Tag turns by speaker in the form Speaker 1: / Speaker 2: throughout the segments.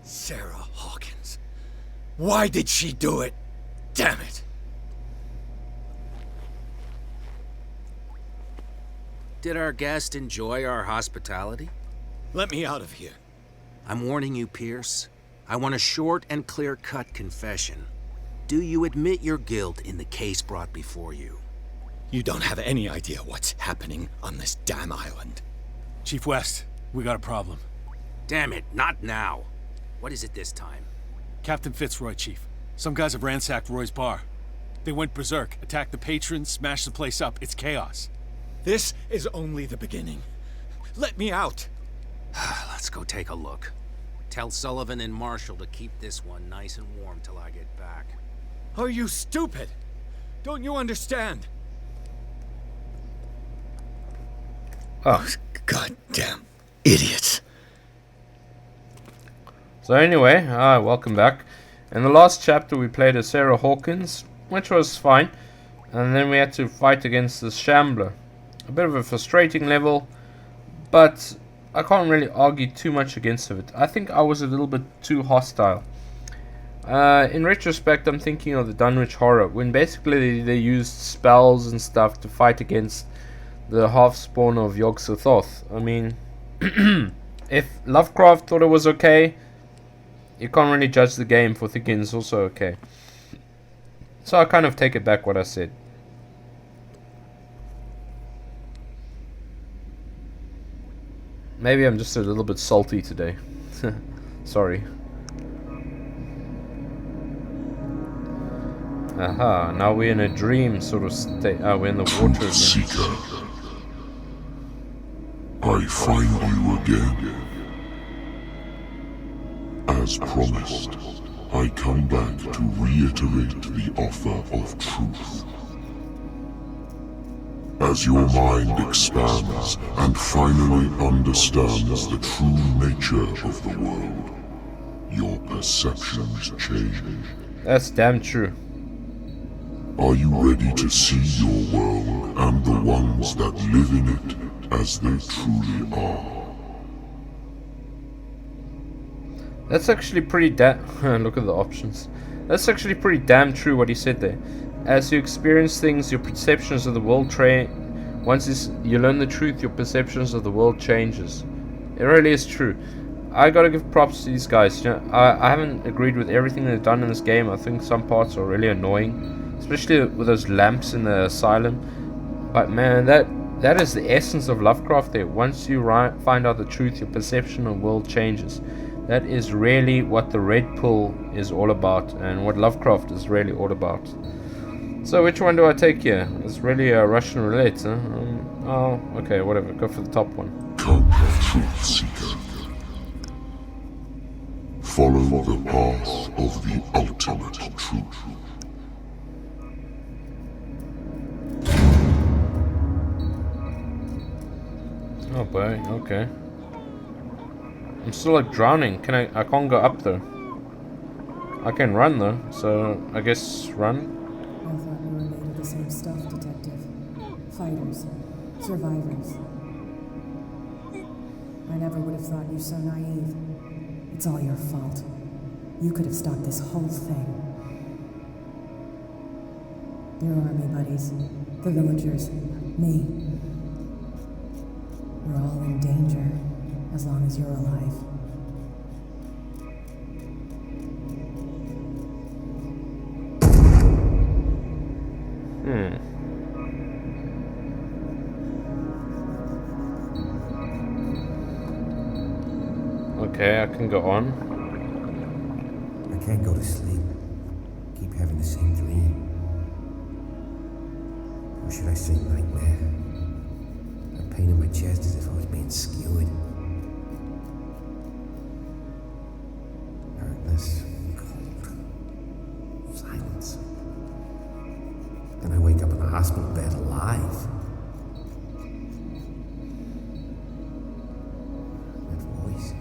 Speaker 1: Sarah Hawkins. Why did she do it? Damn it!
Speaker 2: Did our guest enjoy our hospitality?
Speaker 1: Let me out of here.
Speaker 2: I'm warning you, Pierce. I want a short and clear-cut confession. Do you admit your guilt in the case brought before you?
Speaker 1: You don't have any idea what's happening on this damn island.
Speaker 3: Chief West, we got a problem.
Speaker 2: Damn it, not now. What is it this time?
Speaker 3: Captain Fitzroy, Chief. Some guys have ransacked Roy's bar. They went berserk, attacked the patrons, smashed the place up. It's chaos.
Speaker 1: This is only the beginning. Let me out.
Speaker 2: Let's go take a look. Tell Sullivan and Marshall to keep this one nice and warm till I get back.
Speaker 1: Are you stupid? Don't you understand? Oh, goddamn idiots.
Speaker 4: So anyway, welcome back. In the last chapter we played as Sarah Hawkins, which was fine. And then we had to fight against this Shambler. A bit of a frustrating level, but I can't really argue too much against it. I think I was a little bit too hostile. In retrospect, I'm thinking of the Dunwich Horror, when basically they used spells and stuff to fight against the half-spawn of Yog-Sothoth. I mean, if Lovecraft thought it was okay, you can't really judge the game for thinking it's also okay. So I kind of take it back what I said. Maybe I'm just a little bit salty today. Sorry. Aha, now we're in a dream sort of state. We're in the water again.
Speaker 5: Seeker, I find you again. As promised, I come back to reiterate the offer of truth. As your mind expands and finally understands the true nature of the world, your perceptions change.
Speaker 4: That's damn true.
Speaker 5: Are you ready to see your world and the ones that live in it as they truly are?
Speaker 4: That's actually pretty look at the options. That's actually pretty damn true what he said there. As you experience things, your perceptions of the world once you learn the truth, your perceptions of the world changes. It really is true. I gotta give props to these guys. You know, I haven't agreed with everything they've done in this game. I think some parts are really annoying, especially with those lamps in the asylum. But man, that is the essence of Lovecraft there. Once you find out the truth, your perception of the world changes. That is really what the Red Pill is all about, and what Lovecraft is really all about. So which one do I take here? It's really a Russian roulette, huh? Oh, okay, whatever. Go for the top one.
Speaker 5: Come, truth seeker. Follow the path of the ultimate truth.
Speaker 4: Oh boy, okay. I'm still like drowning. I can't go up though. I can run though, so I guess run.
Speaker 6: I thought we were made of the same stuff, Detective. Fighters. Survivors. I never would have thought you so naive. It's all your fault. You could have stopped this whole thing. Your army buddies, the villagers, me. We're all in danger, as long as you're alive.
Speaker 4: Okay, I can go on.
Speaker 7: I can't go to sleep. Keep having the same dream. Or should I say nightmare? A pain in my chest as if I was being skewered. Darkness, cold, silence. Then I wake up in a hospital bed alive. That voice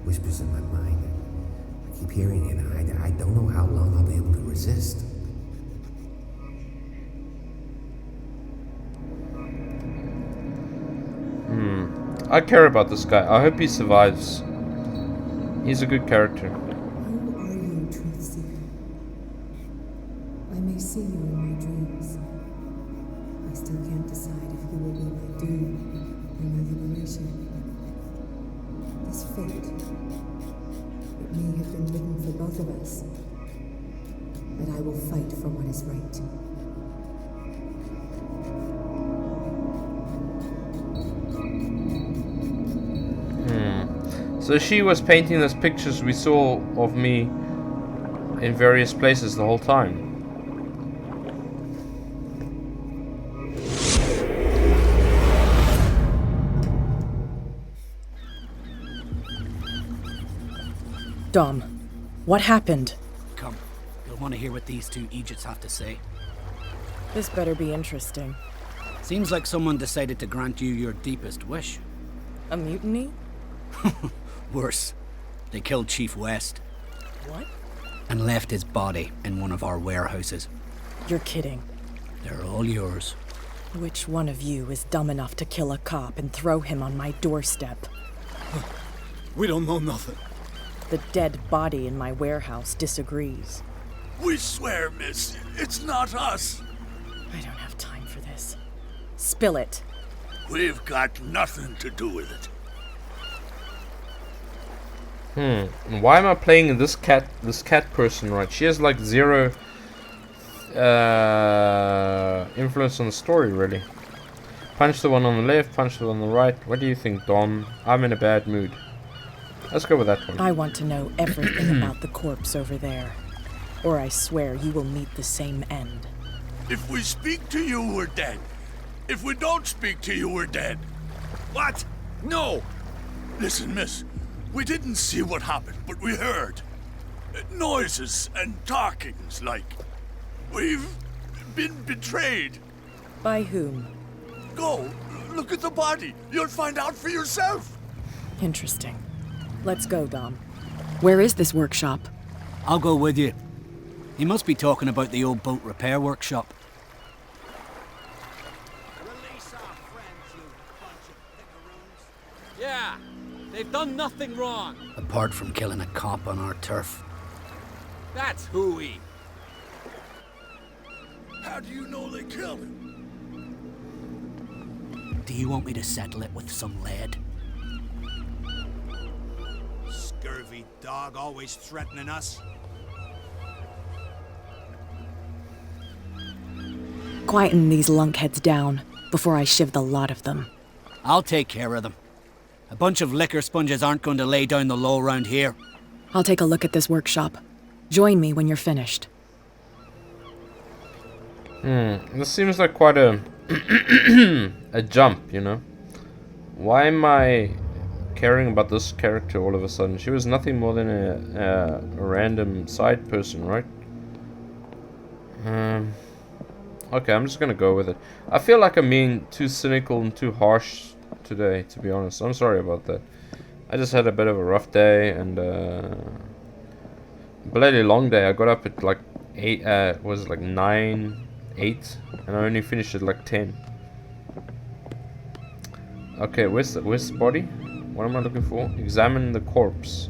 Speaker 7: whispers in my mind. I keep hearing it, and I don't know how long I'll be able to resist.
Speaker 4: I care about this guy. I hope he survives. He's a good character.
Speaker 6: Who are you, truth seeker? I may see you in my dreams. I still can't decide if you will be my doom or my liberation. This fate, it may have been written for both of us, but I will fight for what is right.
Speaker 4: So she was painting those pictures we saw of me in various places the whole time.
Speaker 8: Dom, what happened?
Speaker 9: Come, you'll want to hear what these two Egypts have to say.
Speaker 8: This better be interesting.
Speaker 9: Seems like someone decided to grant you your deepest wish.
Speaker 8: A mutiny?
Speaker 9: Worse, they killed Chief West.
Speaker 8: What?
Speaker 9: And left his body in one of our warehouses.
Speaker 8: You're kidding.
Speaker 9: They're all yours.
Speaker 8: Which one of you is dumb enough to kill a cop and throw him on my doorstep?
Speaker 1: We don't know nothing.
Speaker 8: The dead body in my warehouse disagrees.
Speaker 1: We swear, miss, it's not us.
Speaker 8: I don't have time for this. Spill it.
Speaker 1: We've got nothing to do with it.
Speaker 4: Why am I playing this cat person, right? She has like zero influence on the story, really. Punch the one on the left, punch the one on the right. What do you think, Dom? I'm in a bad mood. Let's go with that one.
Speaker 8: I want to know everything about the corpse over there, or I swear you will meet the same end.
Speaker 1: If we speak to you, we're dead. If we don't speak to you, we're dead. What? No! Listen, miss. We didn't see what happened, but we heard. Noises and talkings, like. We've been betrayed.
Speaker 8: By whom?
Speaker 1: Go, look at the body. You'll find out for yourself.
Speaker 8: Interesting. Let's go, Dom. Where is this workshop?
Speaker 9: I'll go with you. He must be talking about the old boat repair workshop.
Speaker 10: Release our friends, you bunch of pickaroons. Yeah, they've done nothing wrong.
Speaker 9: Apart from killing a cop on our turf.
Speaker 10: That's hooey.
Speaker 1: How do you know they killed him?
Speaker 9: Do you want me to settle it with some lead?
Speaker 10: Scurvy dog always threatening us.
Speaker 8: Quieten these lunkheads down before I shiv the lot of them.
Speaker 9: I'll take care of them. A bunch of liquor sponges aren't going to lay down the law around here.
Speaker 8: I'll take a look at this workshop. Join me when you're finished.
Speaker 4: This seems like quite a a jump, you know. Why am I caring about this character all of a sudden? She was nothing more than a random side person, right? Okay, I'm just gonna go with it. I feel like I'm being too cynical and too harsh today, to be honest. I'm sorry about that. I just had a bit of a rough day and bloody long day. I got up at like 8, was it like 9, 8, and I only finished at like 10. Okay, where's the body? What am I looking for? Examine the corpse.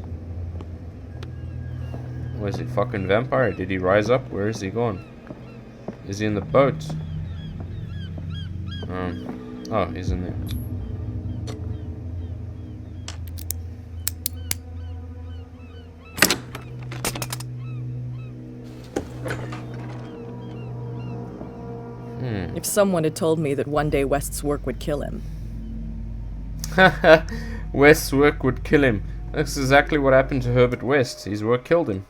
Speaker 4: Where's he? Fucking vampire? Did he rise up? Where is he gone? Is he in the boat? Oh, he's in there.
Speaker 8: If someone had told me that one day West's work would kill him.
Speaker 4: West's work would kill him. That's exactly what happened to Herbert West. His work killed him.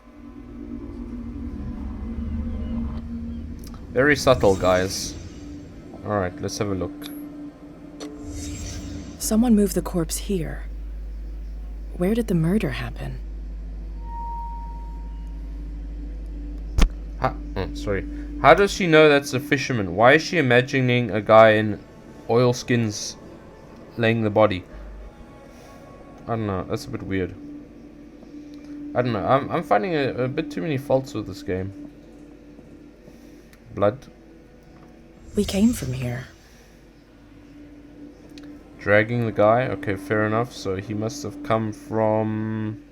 Speaker 4: Very subtle, guys. Alright, let's have a look.
Speaker 8: Someone moved the corpse here. Where did the murder happen?
Speaker 4: Sorry. How does she know that's a fisherman? Why is she imagining a guy in oilskins laying the body? I don't know. That's a bit weird. I don't know. I'm finding a bit too many faults with this game. Blood.
Speaker 8: We came from here.
Speaker 4: Dragging the guy? Okay, fair enough. So he must have come from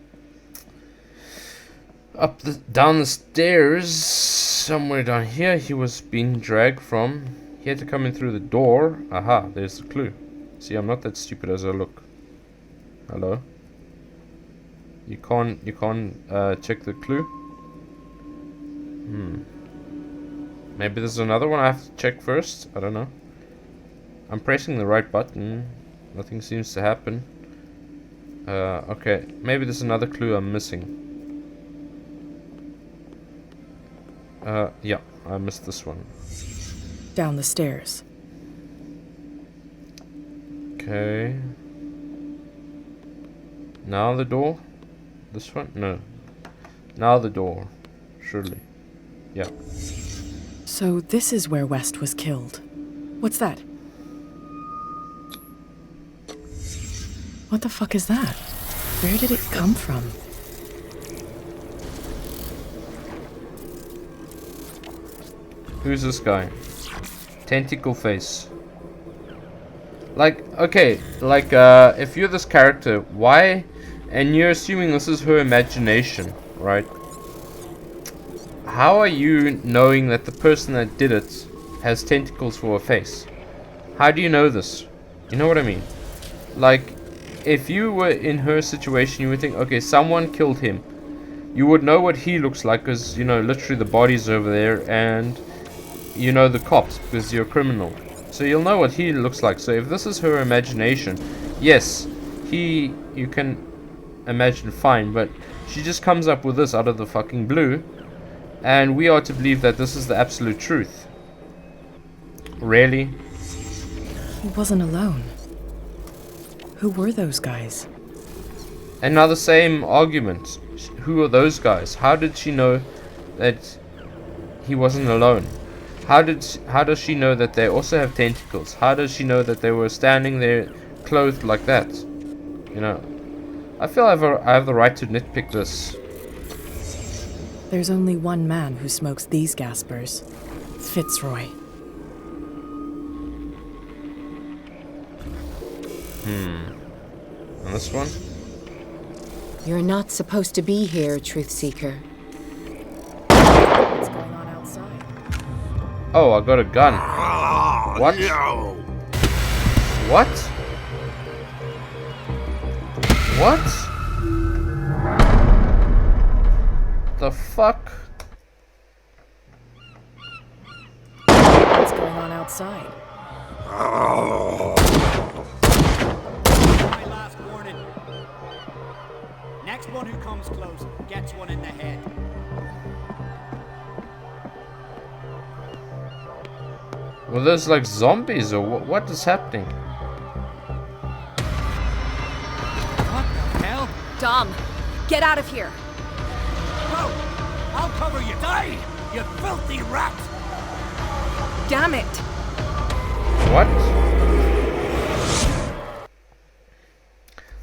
Speaker 4: Down the stairs, somewhere down here, he was being dragged from. He had to come in through the door. Aha, there's the clue. See, I'm not that stupid as I look. Hello? You can't check the clue? Maybe there's another one I have to check first? I don't know. I'm pressing the right button. Nothing seems to happen. Okay, maybe there's another clue I'm missing. Yeah, I missed this one.
Speaker 8: Down the stairs.
Speaker 4: Okay. Now the door? This one? No. Now the door. Surely. Yeah.
Speaker 8: So this is where West was killed. What's that? What the fuck is that? Where did it come from?
Speaker 4: Who's this guy? Tentacle face. Like, okay, like, if you're this character, why? And you're assuming this is her imagination, right? How are you knowing that the person that did it has tentacles for a face? How do you know this? You know what I mean? Like, if you were in her situation, you would think, okay, someone killed him. You would know what he looks like, because, you know, literally the body's over there, and you know the cops, because you're a criminal. So you'll know what he looks like. So if this is her imagination, yes, you can imagine fine, but she just comes up with this out of the fucking blue, and we are to believe that this is the absolute truth. Really?
Speaker 8: He wasn't alone. Who were those guys?
Speaker 4: And now the same argument. Who are those guys? How did she know that he wasn't alone? How does she know that they also have tentacles? How does she know that they were standing there clothed like that? You know, I feel I have the right to nitpick this.
Speaker 8: There's only one man who smokes these gaspers. Fitzroy.
Speaker 4: And this one?
Speaker 11: You're not supposed to be here, Truth Seeker.
Speaker 8: What's going on outside?
Speaker 4: Oh, I got a gun. What?
Speaker 1: No.
Speaker 4: What? What? The fuck?
Speaker 8: What's going on outside?
Speaker 9: My last warning. Next one who comes close gets one in the head.
Speaker 4: Well, there's like zombies, or what is happening?
Speaker 9: What the hell?
Speaker 11: Dom, get out of here.
Speaker 9: No! I'll cover you. Die, you filthy rat!
Speaker 11: Damn it.
Speaker 4: What?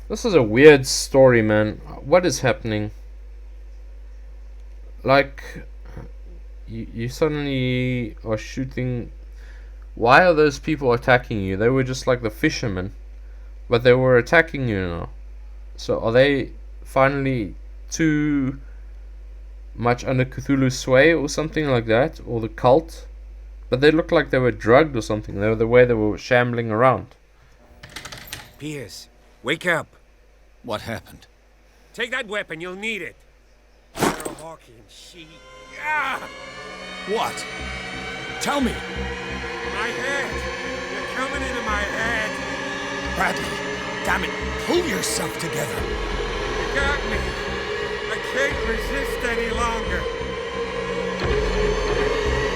Speaker 4: This is a weird story, man. What is happening? Like, you suddenly are shooting. Why are those people attacking you? They were just like the fishermen, but they were attacking you now. So are they finally too much under Cthulhu's sway or something like that? Or the cult? But they looked like they were drugged or something. They were the way they were shambling around.
Speaker 12: Piers, wake up.
Speaker 3: What happened?
Speaker 12: Take that weapon, you'll need it. Sarah Hawkins, she... Ah!
Speaker 3: What? Tell me!
Speaker 12: My head! You're coming into my head!
Speaker 3: Bradley, damn it, pull yourself together.
Speaker 12: You got me. I can't resist any longer.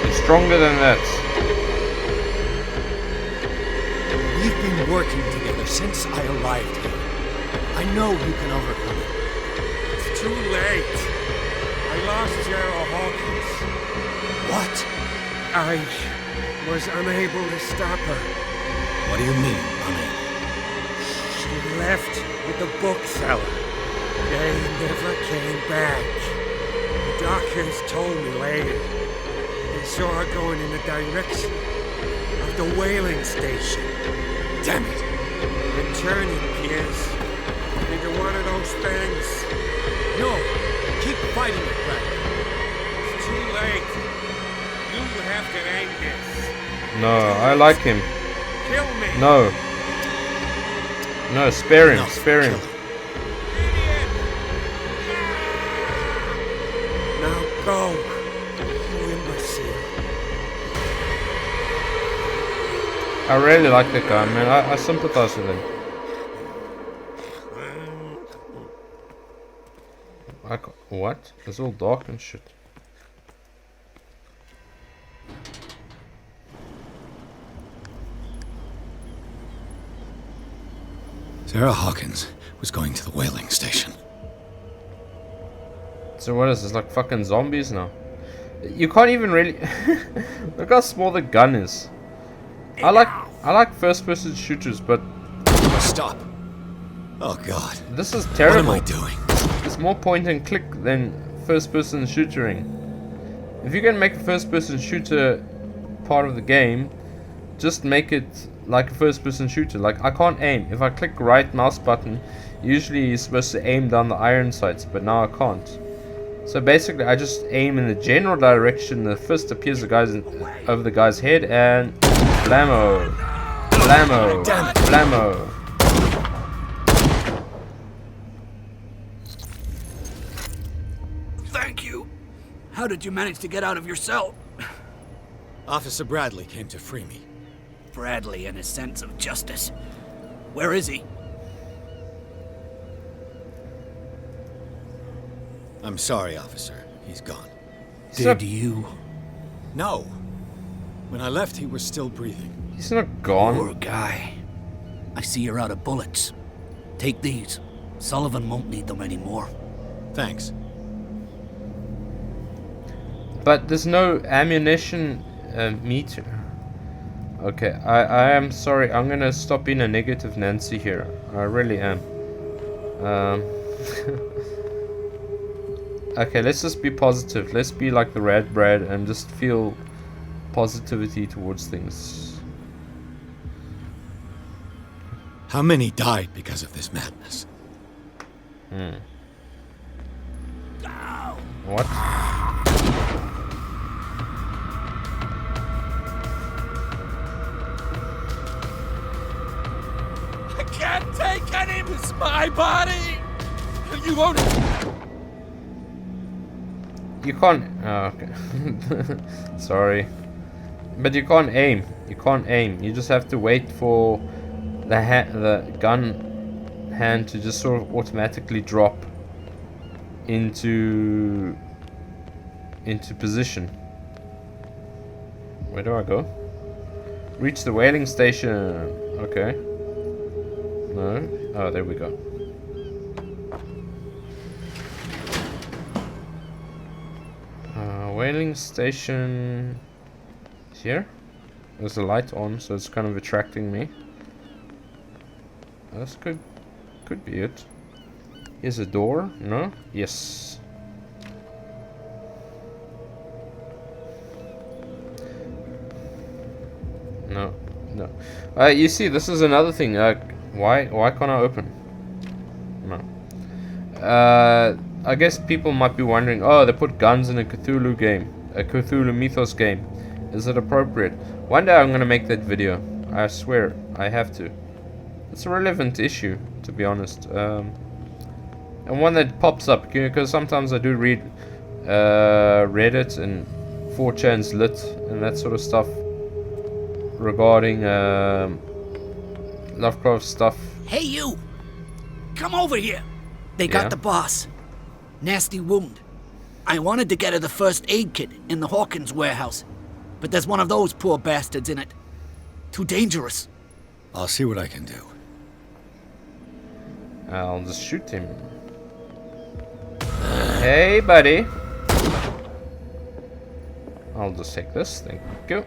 Speaker 4: You're stronger than that.
Speaker 3: We've been working together since I arrived here. I know you can overcome it.
Speaker 12: It's too late. I lost Sarah Hawkins.
Speaker 3: What?
Speaker 12: I was unable to stop her.
Speaker 3: What do you mean, unable?
Speaker 12: She left with the bookseller. They never came back. The doctors told me later. They saw her going in the direction of the whaling station.
Speaker 3: Damn it!
Speaker 12: I'm turning, Piers, into one of those things.
Speaker 3: No! Keep
Speaker 10: fighting it, Bradley.
Speaker 12: It's too late. You have to end this.
Speaker 4: No, I like him.
Speaker 12: Kill me.
Speaker 4: No. No, spare him,
Speaker 10: No,
Speaker 4: spare him.
Speaker 10: kill him.
Speaker 12: Idiot. Now go. You imbecile.
Speaker 4: I really like that guy, man. I sympathize with him. What? It's all dark and shit.
Speaker 10: Sarah Hawkins was going to the whaling station.
Speaker 4: So what is this, like fucking zombies now? You can't even really... Look how small the gun is. I like first-person shooters, but...
Speaker 10: Stop. Oh god.
Speaker 4: This is terrible.
Speaker 10: What am I doing?
Speaker 4: It's more point and click than first-person shootering. If you're gonna make a first-person shooter part of the game, just make it like a first-person shooter. Like, I can't aim. If I click right mouse button, usually you're supposed to aim down the iron sights, but now I can't. So basically, I just aim in the general direction. The fist appears over the guy's head, and blammo, blammo, blammo.
Speaker 9: Thank you. How did you manage to get out of your cell?
Speaker 10: Officer Bradley came to free me.
Speaker 9: Bradley and his sense of justice. Where is he?
Speaker 10: I'm sorry, officer. He's gone.
Speaker 9: Did you?
Speaker 10: No. When I left, he was still breathing.
Speaker 4: He's not gone.
Speaker 9: Poor guy. I see you're out of bullets. Take these. Sullivan won't need them anymore.
Speaker 10: Thanks.
Speaker 4: But there's no ammunition meter. Okay, I am sorry. I'm gonna stop being a negative Nancy here. I really am. Okay, let's just be positive. Let's be like the Rad Brad and just feel positivity towards things.
Speaker 10: How many died because of this madness?
Speaker 4: What?
Speaker 10: I can't take any. It's my body. You won't.
Speaker 4: You can't. Oh, okay. Sorry, but you can't aim. You can't aim. You just have to wait for the gun hand to just sort of automatically drop into position. Where do I go? Reach the whaling station. Okay. No. Oh, there we go. Whaling station here. There's a light on, so it's kind of attracting me. That's could be it. Here's a door. No? Yes. No. No. You see, this is another thing. Why can't I open? No. I guess people might be wondering, oh, they put guns in a Cthulhu game, a Cthulhu Mythos game. Is it appropriate? One day I'm gonna make that video. I swear, I have to. It's a relevant issue, to be honest. And one that pops up, because sometimes I do read Reddit and 4chan's lit and that sort of stuff regarding Lovecraft stuff.
Speaker 9: Hey, you! Come over here! They got the boss. Nasty wound. I wanted to get her the first aid kit in the Hawkins warehouse, but there's one of those poor bastards in it. Too dangerous.
Speaker 10: I'll see what I can do.
Speaker 4: I'll just shoot him. Hey, buddy. I'll just take this. Thank you.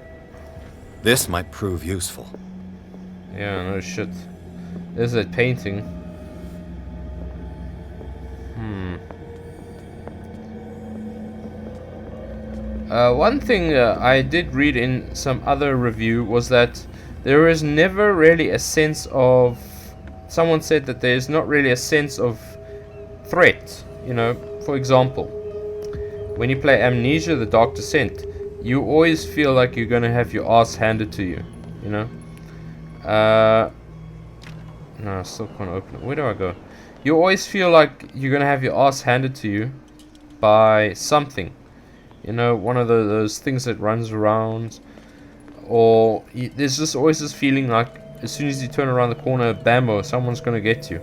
Speaker 10: This might prove useful.
Speaker 4: Yeah, no shit. There's that painting. One thing I did read in some other review was that there is never really a sense of... Someone said that there's not really a sense of threat. You know, for example, when you play Amnesia: The Dark Descent, you always feel like you're gonna have your ass handed to you. You know. No, I still can't open it. Where do I go? You always feel like you're gonna have your ass handed to you by something. You know, one of those things that runs around, or there's just always this feeling like as soon as you turn around the corner, bammo, someone's gonna get you.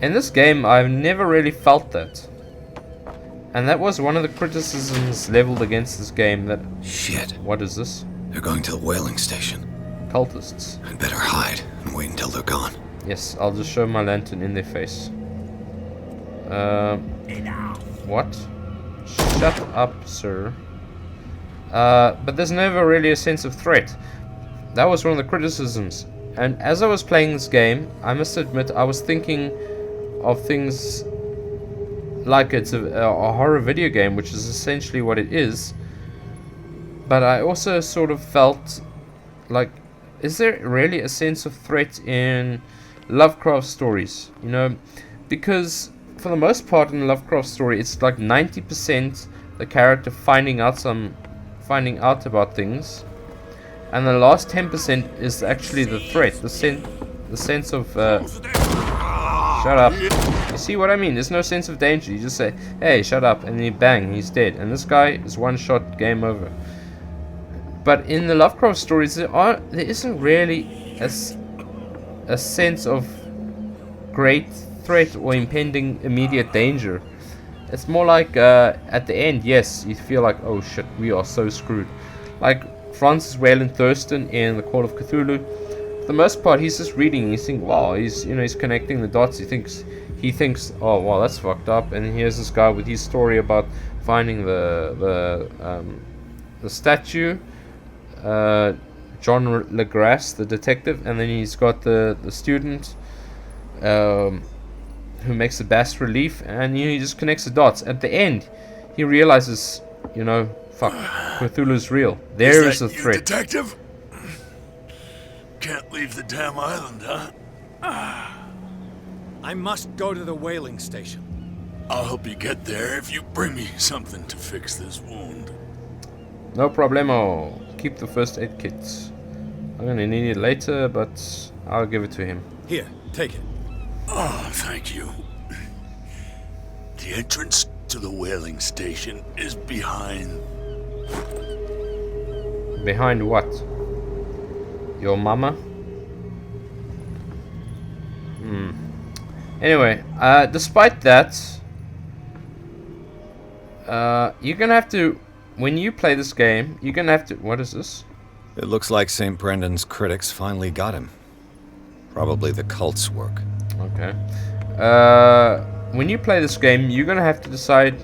Speaker 4: In this game, I've never really felt that, and that was one of the criticisms leveled against this game. That
Speaker 13: shit.
Speaker 4: What is this?
Speaker 13: They're going to the whaling station.
Speaker 4: Cultists.
Speaker 13: I'd better hide and wait until they're gone.
Speaker 4: Yes, I'll just show my lantern in their face. What? Shut up, sir. But there's never really a sense of threat. That was one of the criticisms. And as I was playing this game, I must admit I was thinking of things like it's a horror video game, which is essentially what it is. But I also sort of felt like, is there really a sense of threat in Lovecraft stories? You know, because for the most part in a Lovecraft story, it's like 90% the character finding out about things, and the last 10% is actually the threat, the sense of shut up. You see what I mean? There's no sense of danger. You just say, hey, shut up, and then bang, he's dead, and this guy is one shot, game over. But in the Lovecraft stories, there isn't really a sense of great threat or impending immediate danger. It's more like at the end, yes, you feel like, oh shit, we are so screwed. Like Francis Wayland Thurston in The Call of Cthulhu. For the most part, he's just reading. He's thinking, wow, he's connecting the dots. He thinks, oh wow, that's fucked up. And here's this guy with his story about finding the statue. John LeGrasse, the detective, and then he's got the student who makes the bas relief, and he just connects the dots. At the end, he realizes, fuck, Cthulhu's real. There is a threat.
Speaker 1: Detective? Can't leave the damn island, huh?
Speaker 3: I must go to the whaling station.
Speaker 1: I'll help you get there if you bring me something to fix this wound.
Speaker 4: No problemo. Keep the first aid kit. I'm gonna need it later, but I'll give it to him.
Speaker 3: Here, take it.
Speaker 1: Oh, thank you. The entrance to the whaling station is behind...
Speaker 4: Behind what? Your mama? Anyway, despite that, you're gonna have to... When you play this game, you're gonna have to... What is this?
Speaker 13: It looks like St. Brendan's critics finally got him. Probably the cult's work.
Speaker 4: Okay. When you play this game, you're gonna have to decide...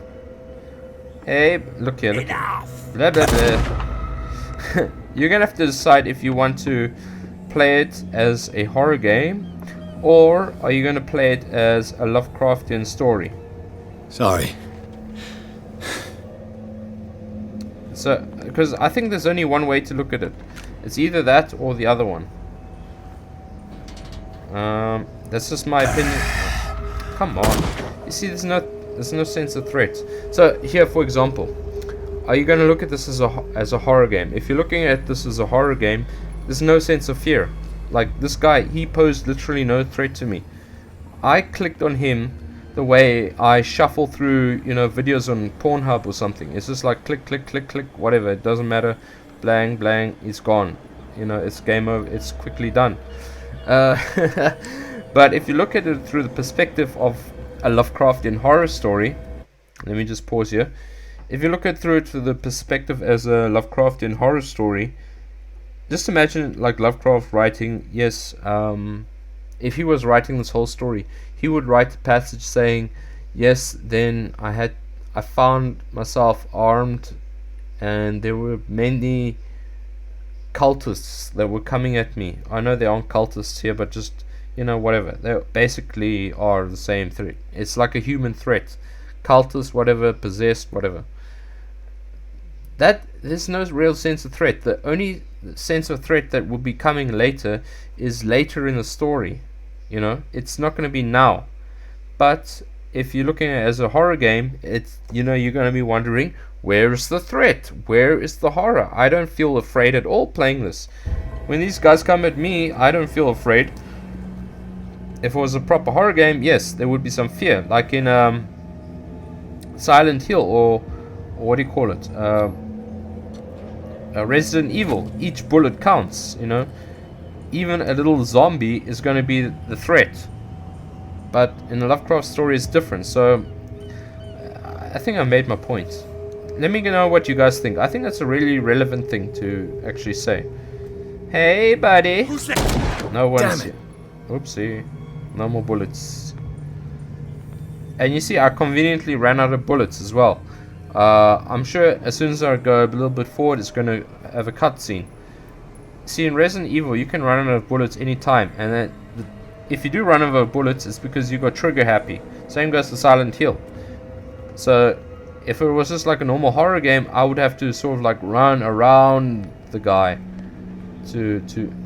Speaker 4: Hey, look here, look here. Blah, blah, blah. You're gonna have to decide if you want to play it as a horror game, or are you gonna play it as a Lovecraftian story?
Speaker 13: Sorry.
Speaker 4: So, because I think there's only one way to look at it. It's either that or the other one. That's just my opinion. Oh, come on. You see, there's no sense of threat. So here, for example, are you going to look at this as a horror game? If you're looking at this as a horror game, there's no sense of fear. Like this guy, he posed literally no threat to me. I clicked on him the way I shuffle through, videos on Pornhub or something. It's just like click, click, click, click, whatever. It doesn't matter. Blang, blang, it's gone. It's game over. It's quickly done. But if you look at it through the perspective of a Lovecraftian horror story, let me just pause here. If you look at through it through the perspective as a Lovecraftian horror story, just imagine like Lovecraft writing. Yes, if he was writing this whole story, he would write a passage saying, yes, then I found myself armed, and there were many cultists that were coming at me. I know there aren't cultists here, but just, whatever. They basically are the same threat. It's like a human threat. Cultists, whatever, possessed, whatever. There's no real sense of threat. The only sense of threat that will be coming later is later in the story. It's not going to be now. But if you're looking at it as a horror game, it's, you know, you're going to be wondering, where is the threat? Where is the horror? I don't feel afraid at all playing this. When these guys come at me, I don't feel afraid. If it was a proper horror game, yes, there would be some fear, like in Silent Hill, or what do you call it? Resident Evil. Each bullet counts, you know. Even a little zombie is going to be the threat. But in the Lovecraft story, it's different. So I think I made my point. Let me know what you guys think. I think that's a really relevant thing to actually say. Hey, buddy.
Speaker 12: Who's that?
Speaker 4: No one's here. Oopsie. No more bullets. And you see, I conveniently ran out of bullets as well. I'm sure as soon as I go a little bit forward, it's going to have a cutscene. See, in Resident Evil, you can run out of bullets anytime. And then, if you do run out of bullets, it's because you got trigger happy. Same goes to Silent Hill. So, if it was just like a normal horror game, I would have to sort of like run around the guy. To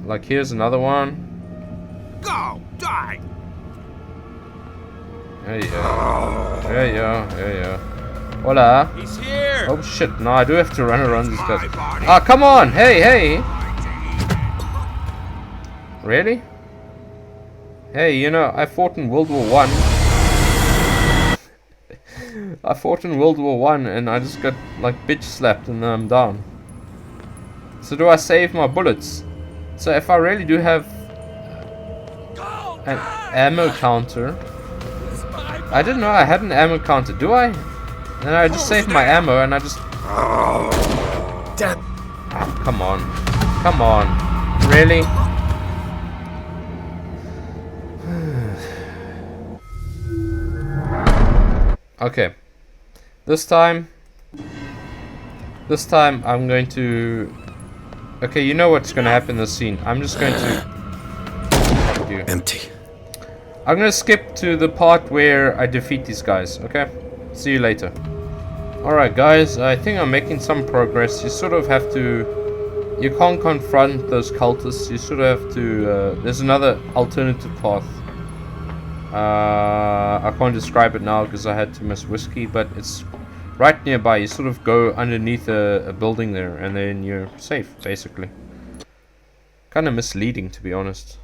Speaker 4: like, here's another one.
Speaker 12: Go! Die!
Speaker 4: There you go. There you go. There you go. Hola.
Speaker 12: He's here!
Speaker 4: Oh shit, no, I do have to run around these guys. Ah, come on! Hey, hey! Really? Hey, you know, I fought in World War One. I fought in World War One and I just got like bitch slapped and then I'm down. So do I save my bullets? So if I really do have an ammo counter, I didn't know I had an ammo counter. Do I? Then I just save my ammo and I just.
Speaker 12: Damn!
Speaker 4: Oh, come on, come on, really? Okay, this time I'm going to. Okay, you know what's going to happen in this scene. I'm just going to. Fuck you.
Speaker 13: Empty.
Speaker 4: I'm going to skip to the part where I defeat these guys. Okay, see you later. Alright guys, I think I'm making some progress. You sort of have to. You can't confront those cultists. You sort of have to. There's another alternative path. I can't describe it now because I had too much whiskey, but it's right nearby. You sort of go underneath a building there and then you're safe, basically. Kind of misleading, to be honest.